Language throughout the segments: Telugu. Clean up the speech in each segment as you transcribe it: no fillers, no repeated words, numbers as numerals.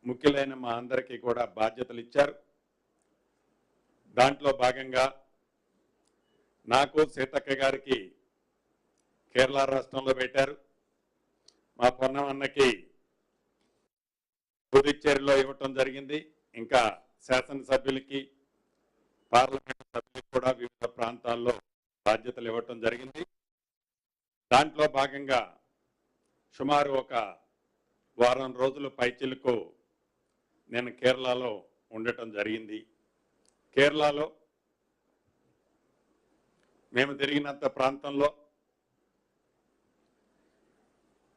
ముఖ్యులైన మా అందరికీ కూడా బాధ్యతలు ఇచ్చారు. దాంట్లో భాగంగా నాకు సీతక్క గారికి కేరళ రాష్ట్రంలో పెట్టారు. మా పొన్నమన్నకి పుదుచ్చేరిలో ఇవ్వటం జరిగింది. ఇంకా శాసనసభ్యులకి పార్లమెంట్ సభ్యులకు కూడా వివిధ ప్రాంతాల్లో బాధ్యతలు ఇవ్వటం జరిగింది. దాంట్లో భాగంగా సుమారు ఒక వారం రోజుల పైచిలకు నేను కేరళలో ఉండటం జరిగింది. కేరళలో మేము తిరిగినంత ప్రాంతంలో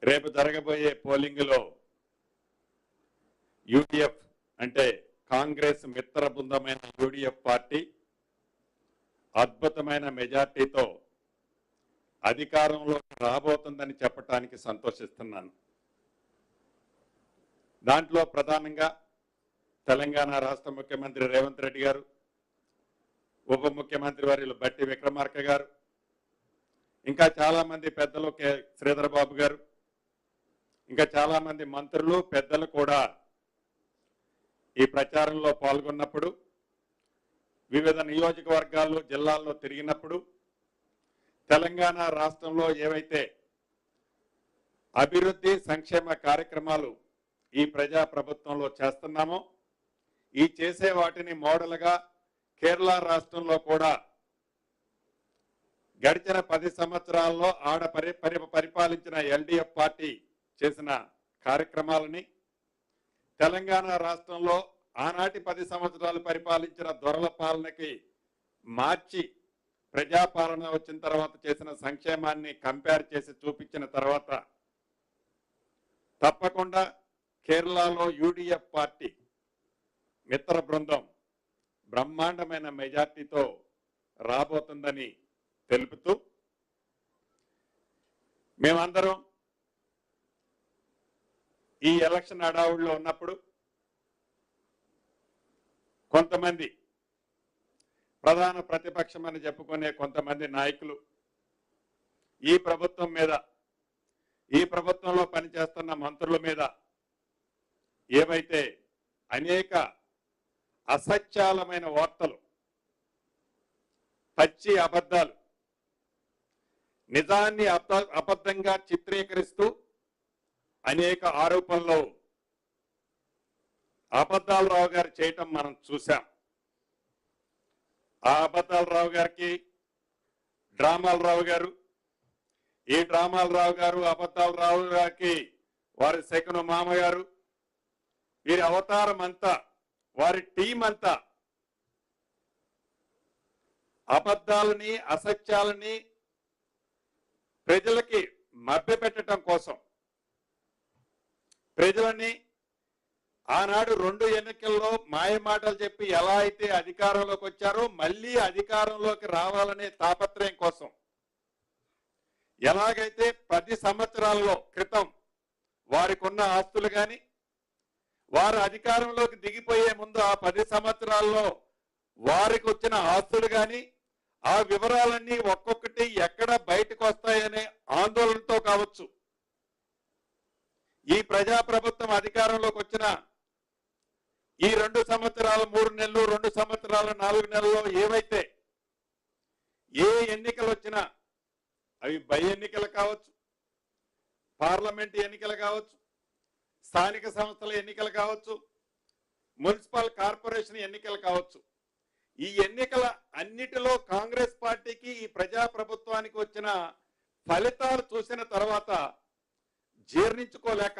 రేపు జరగబోయే పోలింగ్లో యూడీఎఫ్ అంటే కాంగ్రెస్ మిత్ర బృందమైన యూడీఎఫ్ పార్టీ అద్భుతమైన మెజార్టీతో అధికారంలోకి రాబోతుందని చెప్పడానికి సంతోషిస్తున్నాను. దాంట్లో ప్రధానంగా తెలంగాణ రాష్ట్ర ముఖ్యమంత్రి రేవంత్ రెడ్డి గారు, ఉప ముఖ్యమంత్రి వర్యులు బట్టి విక్రమార్క గారు, ఇంకా చాలా మంది పెద్దలు శ్రీధర్ బాబు గారు, ఇంకా చాలా మంది మంత్రులు పెద్దలు కూడా ఈ ప్రచారంలో పాల్గొన్నప్పుడు, వివిధ నియోజకవర్గాల్లో జిల్లాల్లో తిరిగినప్పుడు తెలంగాణ రాష్ట్రంలో ఏవైతే అభివృద్ధి సంక్షేమ కార్యక్రమాలు ఈ ప్రజా ప్రభుత్వంలో చేస్తున్నామో ఈ చేసే వాటిని మోడల్గా కేరళ రాష్ట్రంలో కూడా గడిచిన 10 సంవత్సరాల్లో పరిపాలించిన ఎల్డీఎఫ్ పార్టీ చేసిన కార్యక్రమాలని తెలంగాణ రాష్ట్రంలో ఆనాటి 10 సంవత్సరాలు పరిపాలించిన దొరల పాలనకి మార్చి ప్రజాపాలన వచ్చిన తర్వాత చేసిన సంక్షేమాన్ని కంపేర్ చేసి చూపించిన తర్వాత తప్పకుండా కేరళలో యూడీఎఫ్ పార్టీ మిత్ర బృందం బ్రహ్మాండమైన మెజార్టీతో రాబోతుందని తెలుపుతూ మేమందరం ఈ ఎలక్షన్ హడావుడిలో ఉన్నప్పుడు కొంతమంది ప్రధాన ప్రతిపక్షం అని చెప్పుకునే కొంతమంది నాయకులు ఈ ప్రభుత్వం మీద, ఈ ప్రభుత్వంలో పనిచేస్తున్న మంత్రుల మీద ఏవైతే అనేక అసత్యాలమైన వార్తలు, పచ్చి అబద్ధాలు, నిజాన్ని అబద్ధంగా చిత్రీకరిస్తూ అనేక ఆరోపణలు అబద్ధాలరావు గారు చేయటం మనం చూసాం. ఆ అబద్ధాలరావు గారికి డ్రామాలరావు గారు, ఈ డ్రామాలరావు గారు అబద్ధాలరావు గారికి వారి సెకను మామగారు, వీరి అవతారం అంతా, వారి టీం అంతా అబద్ధాలని అసత్యాలని ప్రజలకి మభ్యపెట్టడం కోసం, ప్రజలని ఆనాడు 2 ఎన్నికల్లో మాయమాటలు చెప్పి ఎలా అయితే అధికారంలోకి వచ్చారో మళ్ళీ అధికారంలోకి రావాలనే తాపత్రయం కోసం, ఎలాగైతే 10 సంవత్సరాల్లో క్రితం వారికి ఉన్న ఆస్తులు కానీ వారు అధికారంలోకి దిగిపోయే ముందు ఆ 10 సంవత్సరాల్లో వారికి వచ్చిన ఆస్తులు కానీ ఆ వివరాలన్నీ ఒక్కొక్కటి ఎక్కడ బయటకు వస్తాయనే ఆందోళనతో కావచ్చు, ఈ ప్రజాప్రభుత్వం అధికారంలోకి వచ్చిన ఈ 2 సంవత్సరాలు 3 నెలలు, 2 సంవత్సరాలు 4 నెలల్లో ఏవైతే ఏ ఎన్నికలు వచ్చినా అవి బై ఎన్నికలు కావచ్చు, పార్లమెంట్ ఎన్నికలు కావచ్చు, స్థానిక సంస్థల ఎన్నికలు కావచ్చు, మున్సిపల్ కార్పొరేషన్ ఎన్నికలు కావచ్చు, ఈ ఎన్నికల అన్నిటిలో కాంగ్రెస్ పార్టీకి ఈ ప్రజాప్రభుత్వానికి వచ్చిన ఫలితాలు చూసిన తర్వాత జీర్ణించుకోలేక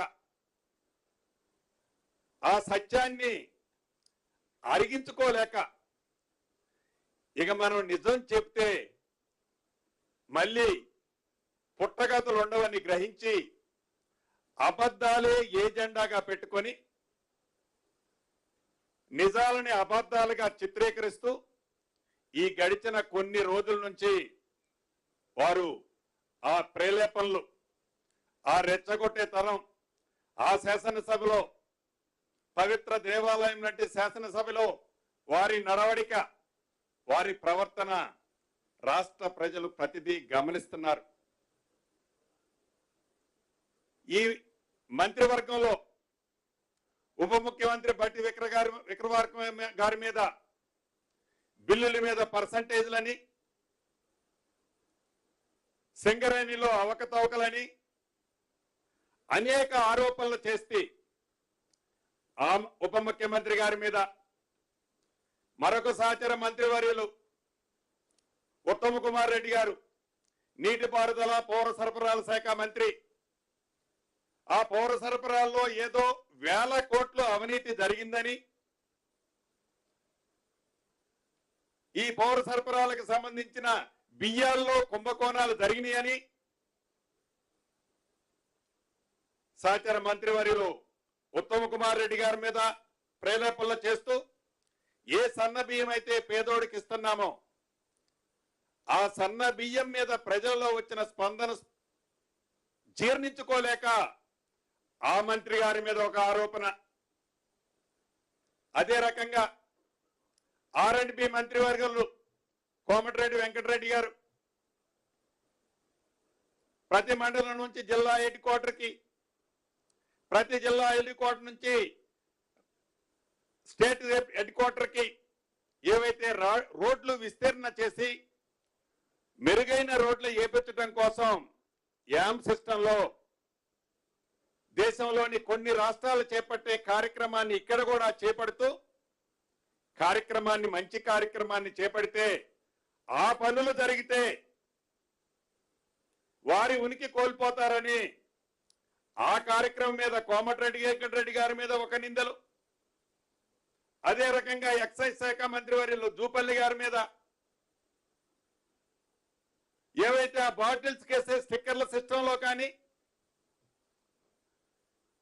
ఆ సత్యాన్ని అరిగించుకోలేక ఇక మనం నిజం చెప్తే మళ్ళీ పుట్టగతులు ఉండవని గ్రహించి అబద్ధాలే ఏజెండాగా పెట్టుకొని నిజాలని అబద్ధాలుగా చిత్రీకరిస్తూ ఈ గడిచిన కొన్ని రోజుల నుంచి వారు ఆ ప్రేలేపనలు, ఆ రెచ్చగొట్టే తరం, ఆ శాసనసభలో పవిత్ర దేవాలయం లాంటి శాసనసభలో వారి నడవడిక, వారి ప్రవర్తన రాష్ట్ర ప్రజలు ప్రతిదీ గమనిస్తున్నారు. ఈ మంత్రివర్గంలో ఉప ముఖ్యమంత్రి బట్టి విక్రమార్క గారి మీద బిల్లుల మీద పర్సంటేజ్లని, సింగరేణిలో అవకతవకలని అనేక ఆరోపణలు చేస్తే ఆ ఉప ముఖ్యమంత్రి గారి మీద మరొక సహచర మంత్రివర్యులు ఉత్తమ్ కుమార్ రెడ్డి గారు, నీటిపారుదల పౌర సరఫరాల శాఖ మంత్రి, ఆ పౌర సరఫరాల్లో ఏదో 1000 కోట్లు అవినీతి జరిగిందని, ఈ పౌర సరఫరాలకు సంబంధించిన బియ్యాల్లో కుంభకోణాలు జరిగినాయని సహచర మంత్రివర్యులు ఉత్తమ్ కుమార్ రెడ్డి గారి మీద ప్రేరేపణలు చేస్తూ, ఏ సన్న బియ్యం అయితే పేదోడికి ఇస్తున్నామో ఆ సన్న బియ్యం మీద ప్రజల్లో వచ్చిన స్పందన జీర్ణించుకోలేక ఆ మంత్రి గారి మీద ఒక ఆరోపణ. అదే రకంగా R&B మంత్రివర్గంలో కోమటిరెడ్డి వెంకటరెడ్డి గారు ప్రతి మండలం నుంచి జిల్లా హెడ్ క్వార్టర్కి, ప్రతి జిల్లా హెడ్ క్వార్టర్ నుంచి స్టేట్ హెడ్ క్వార్టర్కి ఏవైతే రోడ్లు విస్తరణ చేసి మెరుగైన రోడ్లు ఏపించడం కోసం యామ్ సిస్టంలో దేశంలోని కొన్ని రాష్ట్రాలు చేపట్టే కార్యక్రమాన్ని ఇక్కడ కూడా చేపడుతూ, మంచి కార్యక్రమాన్ని చేపడితే ఆ పనులు జరిగితే వారి ఉనికి కోల్పోతారని ఆ కార్యక్రమం మీద కోమటిరెడ్డి వెంకటరెడ్డి గారి మీద ఒక నిందలు, అదే రకంగా ఎక్సైజ్ శాఖ మంత్రివర్యులు జూపల్లి గారి మీద ఏవైతే ఆ బాటిల్స్ కేసే స్టిక్కర్ల సిస్టంలో కానీ,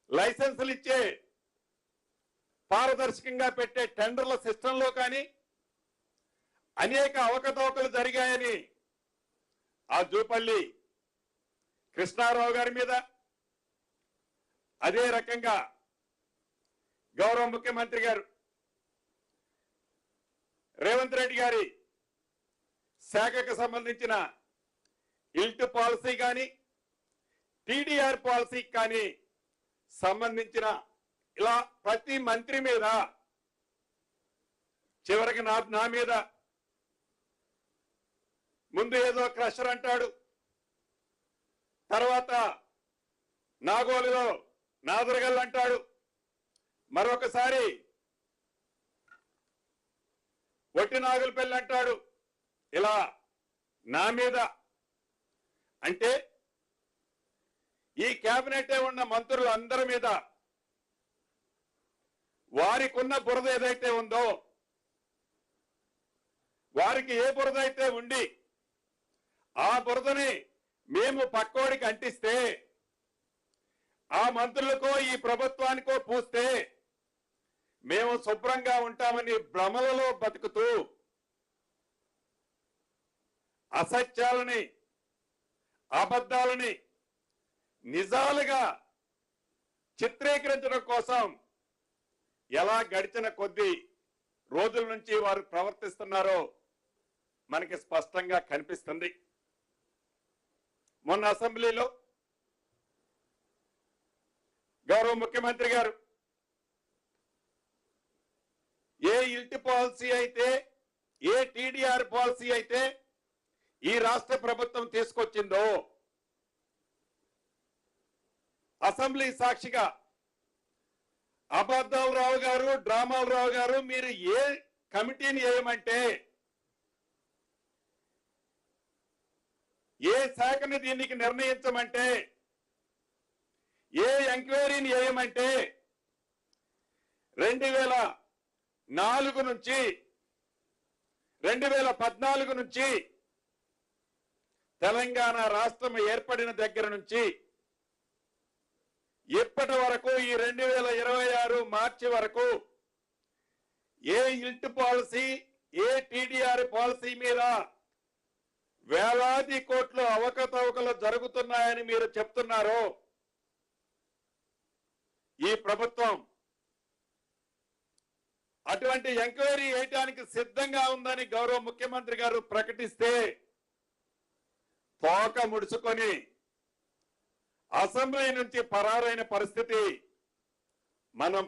లైసెన్సులు ఇచ్చే పారదర్శకంగా పెట్టే టెండర్ల సిస్టంలో కానీ అనేక అవకతవకలు జరిగాయని ఆ జూపల్లి కృష్ణారావు గారి మీద, అదే రకంగా గౌరవ ముఖ్యమంత్రి గారు రేవంత్ రెడ్డి గారి శాఖకు సంబంధించిన ఇల్ట్ పాలసీ కానీ, TDR పాలసీ కానీ సంబంధించిన ఇలా ప్రతి మంత్రి మీద, చివరికి నా మీద ముందు ఏదో క్రషర్ అంటాడు, తర్వాత నాగోలులో నాదరగల్ అంటాడు, మరొకసారి ఒట్టి నాగులపల్లి అంటాడు. ఇలా నా మీద అంటే ఈ కేబినెట్ ఉన్న మంత్రులు అందరి మీద వారికున్న బురద ఏదైతే ఉందో, వారికి ఏ బురద అయితే ఉండి ఆ బురదని మేము పక్కోడికి అంటిస్తే, ఆ మంత్రులకో ఈ ప్రభుత్వానికో పూస్తే మేము శుభ్రంగా ఉంటామని భ్రమలలో బతుకుతూ అసత్యాలని, అబద్ధాలని నిజాలుగా చిత్రీకరించడం కోసం ఎలా గడిచిన కొద్ది రోజుల నుంచి వారు ప్రవర్తిస్తున్నారో మనకి స్పష్టంగా కనిపిస్తుంది. మొన్న అసెంబ్లీలో గౌరవ ముఖ్యమంత్రి గారు ఏ ఇల్ట్ పాలసీ అయితే, ఏ TDR పాలసీ అయితే ఈ రాష్ట్ర ప్రభుత్వం తీసుకొచ్చిందో అసెంబ్లీ సాక్షిగా అబద్ధాలు రావు గారు, డ్రామాలు రావు గారు, మీరు ఏ కమిటీని వేయమంటే, ఏ శాఖని దీనికి నిర్ణయించమంటే, ఏ ఎంక్వైరీని వేయమంటే 2004 నుంచి 2014 నుంచి తెలంగాణ రాష్ట్రం ఏర్పడిన దగ్గర నుంచి ఇప్పటి వరకు ఈ 2026 మార్చి వరకు ఏ ఇల్ట్ పాలసీ, ఏ TDR పాలసీ మీద వేలాది కోట్లు అవకతవకలు జరుగుతున్నాయని మీరు చెప్తున్నారో, ఈ ప్రభుత్వం అటువంటి ఎంక్వైరీ వేయడానికి సిద్ధంగా ఉందని గౌరవ ముఖ్యమంత్రి గారు ప్రకటిస్తే తోక ముడుచుకొని అసెంబ్లీ నుంచి పరారైన పరిస్థితి మనం